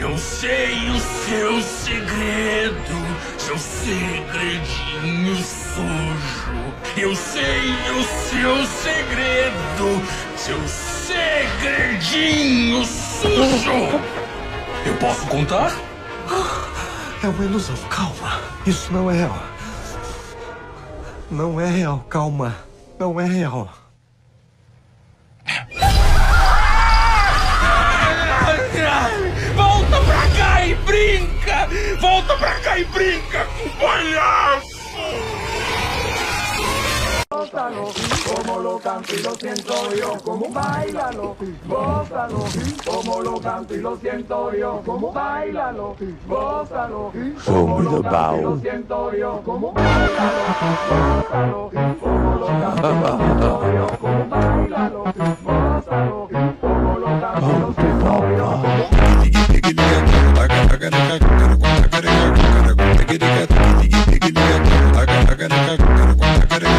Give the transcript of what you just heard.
Eu sei o seu segredo, seu segredinho sujo. Eu sei o seu segredo, seu segredinho sujo. Eu posso contar? É uma ilusão, calma. Isso não é real. Não é real, calma. Não é real. Volta pra cá e brinca! Volta pra cá e brinca com o palhaço! Gózalo, como lo canto y lo siento yo, como bailalo, gózalo, como lo canto y lo siento yo, como bailalo, gózalo, como lo canto y lo siento yo, como bailalo, gózalo, como lo canto y lo siento yo, como bailalo, gózalo, como lo canto y lo siento yo. Take it,